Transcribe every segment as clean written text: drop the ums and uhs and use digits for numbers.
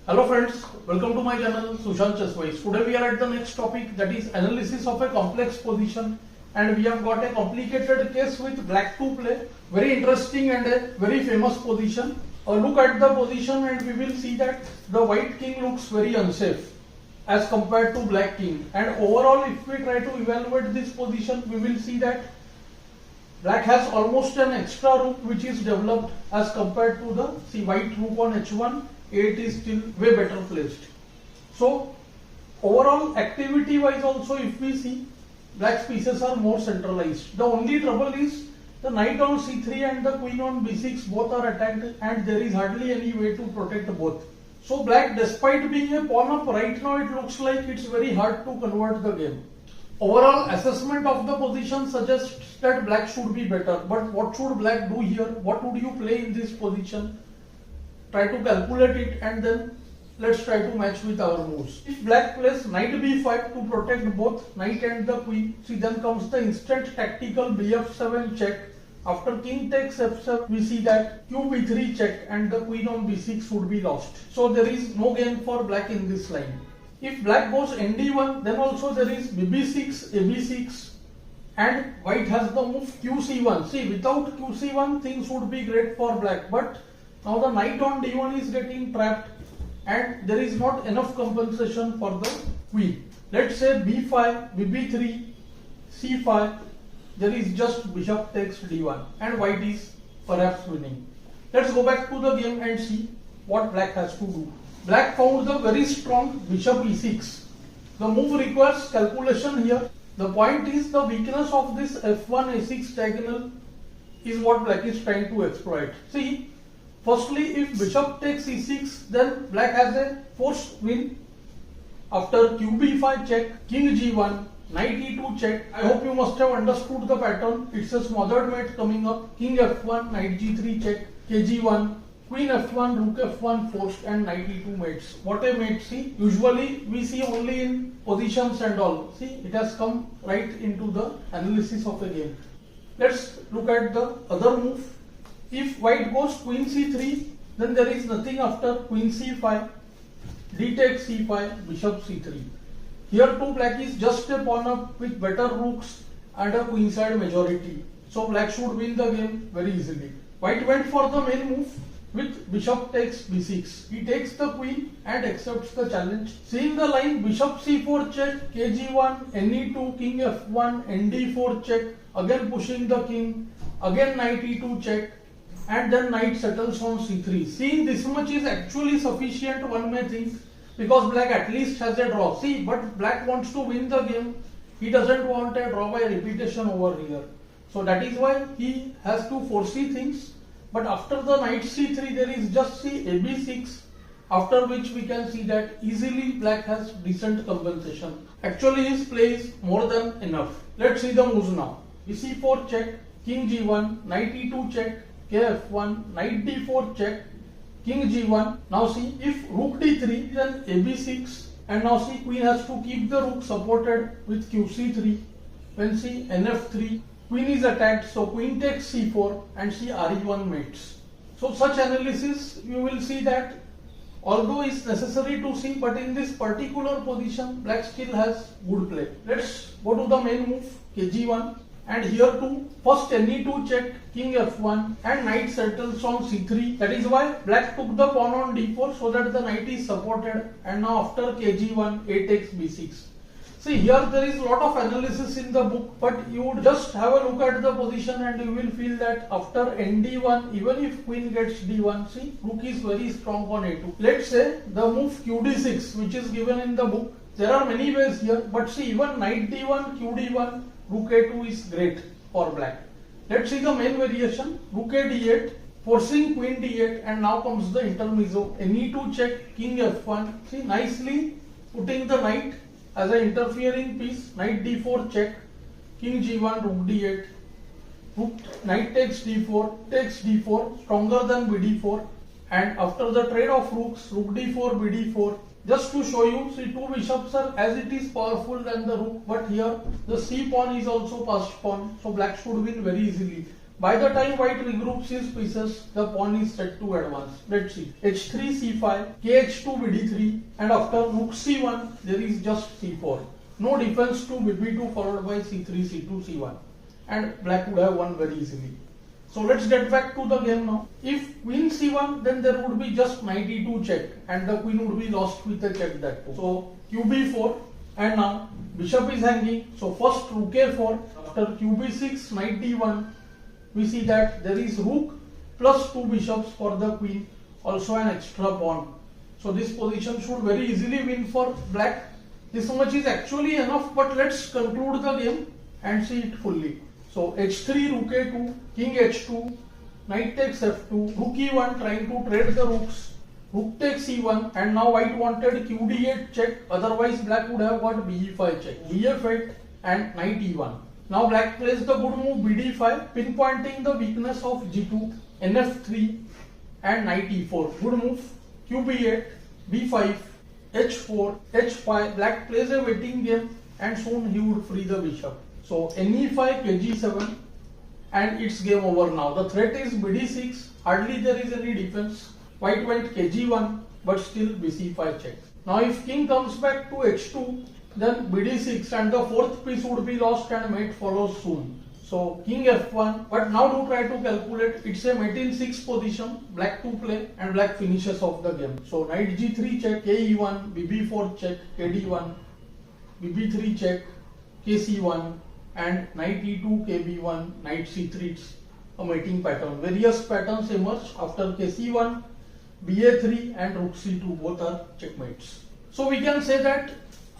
Hello friends, welcome to my channel Sushant Chesswise. Today we are at the next topic, that is analysis of a complex position, and we have got a complicated case with black to play. Very interesting and a very famous position. Look at the position and we will see that the white king looks very unsafe as compared to black king, and overall if we try to evaluate this position we will see that black has almost an extra rook which is developed as compared to the white rook on h1. It is still way better placed. So overall activity wise also if we see, black's pieces are more centralized. The only trouble is the knight on c3 and the queen on b6 both are attacked and there is hardly any way to protect both. So black, despite being a pawn up, right now it looks like it's very hard to convert the game. Overall assessment of the position suggests that black should be better, but what should black do here? What would you play in this position? Try to calculate it and then let's try to match with our moves. If black plays knight b5 to protect both knight and the queen, see then comes the instant tactical bf7 check. After king takes f7, we see that qb3 check and the queen on b6 would be lost. So there is no gain for black in this line. If black goes nd1, then also there is bb6, ab6, and white has the move qc1. See, without qc1 things would be great for black, but now the knight on d1 is getting trapped and there is not enough compensation for the queen. Let's say b5, bb3, c5, there is just bishop takes d1 and white is perhaps winning. Let's go back to the game and see what black has to do. Black found the very strong bishop e6. The move requires calculation here. The point is the weakness of this f1 a6 diagonal is what black is trying to exploit. See, firstly, if bishop takes e6, then black has a forced win. After qb5 check, king g1, knight e2 check. I hope you must have understood the pattern. It's a smothered mate coming up. King f1, knight g3 check, kg1, queen f1, rook f1 forced, and knight e2 mates. What a mate, see. Usually we see only in positions and all. See, it has come right into the analysis of a game. Let's look at the other move. If white goes queen c3, then there is nothing after queen c5, d takes c5, bishop c3. Here too black is just a pawn up with better rooks and a queenside majority. So black should win the game very easily. White went for the main move with bishop takes b6. He takes the queen and accepts the challenge. Seeing the line bishop c4 check, kg1, ne2, king f1, nd4 check, again pushing the king, again knight e2 check, and then knight settles on c3. Seeing this much is actually sufficient, one may think, because black at least has a draw. See, but black wants to win the game. He doesn't want a draw by repetition over here. So that is why he has to foresee things. But after the knight c3, there is just see ab6, after which we can see that easily black has decent compensation. Actually his play is more than enough. Let's see the moves now. bc4 check, king g1, knight e2 check, kf1, knight d4 check, king g1. Now see, if rook d3, then ab6, and now see queen has to keep the rook supported with qc3. When see nf3, queen is attacked, so queen takes c4 and see re1 mates. So such analysis you will see that although is necessary to see, but in this particular position black still has good play. Let's go to the main move, kg1. And here too, first ne2 check, king f1, and knight settles on c3. That is why black took the pawn on d4 so that the knight is supported. And now after kg1, a takes b6. See, here there is a lot of analysis in the book, but you would just have a look at the position and you will feel that after nd1, even if queen gets d1, see, rook is very strong on a2. Let's say the move qd6, which is given in the book. There are many ways here, but see, even knight d1, qd1, rook a2 is great for black. Let's see the main variation. Rook a d8, forcing queen d8, and now comes the intermezzo. ne2 check, king f1. See, nicely putting the knight as an interfering piece. Knight d4 check, king g1, rook d8. Rook, knight takes d4, takes d4, stronger than bd4. And after the trade of rooks, rook d4, bd4. Just to show you, see, two bishops are as it is powerful than the rook, but here the c pawn is also passed pawn, so black should win very easily. By the time white regroups his pieces, the pawn is set to advance. Let's see. H3, C5, KH2, BD3, and after Rook C1, there is just C4. No defense to BB2 followed by C3, C2, C1. And black would have won very easily. So let's get back to the game now. If Queen C1, then there would be just knight E2 check, and the queen would be lost with a check that too. So QB4, and now bishop is hanging. So first Rook A4, after QB6, knight D1, we see that there is rook plus 2 bishops for the queen, also an extra pawn. So this position should very easily win for black. This much is actually enough, but let's conclude the game and see it fully. So H3, Rook A2, King H2, Knight takes F2, Rook E1 trying to trade the rooks, Rook takes E1, and now white wanted QD8 check, otherwise black would have got BE5 check, BF8 and Knight E1. Now black plays the good move BD5, pinpointing the weakness of G2, NF3 and Knight E4. Good move, QB8, B5, H4, H5. Black plays a waiting game and soon he would free the bishop. So NE5, KG7, and it's game over now. The threat is BD6, hardly there is any defense. White went KG1, but still BC5 check. Now if king comes back to H2, then BD6 and the fourth piece would be lost and mate follows soon. So king F1, but now do try to calculate. It's a mate in 6 position, black to play, and black finishes off the game. So knight G3 check, KE1, BB4 check, KD1, BB3 check, KC1, and knight E2, KB1, knight C3. It's a mating pattern. Various patterns emerge after KC1, BA3 and Rook C2, both are checkmates. So we can say that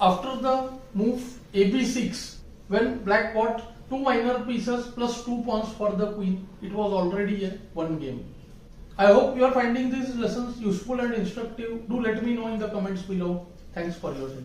after the move AB6, when black got 2 minor pieces plus 2 pawns for the queen, it was already a 1 game. I hope you are finding these lessons useful and instructive. Do let me know in the comments below. Thanks for your attention.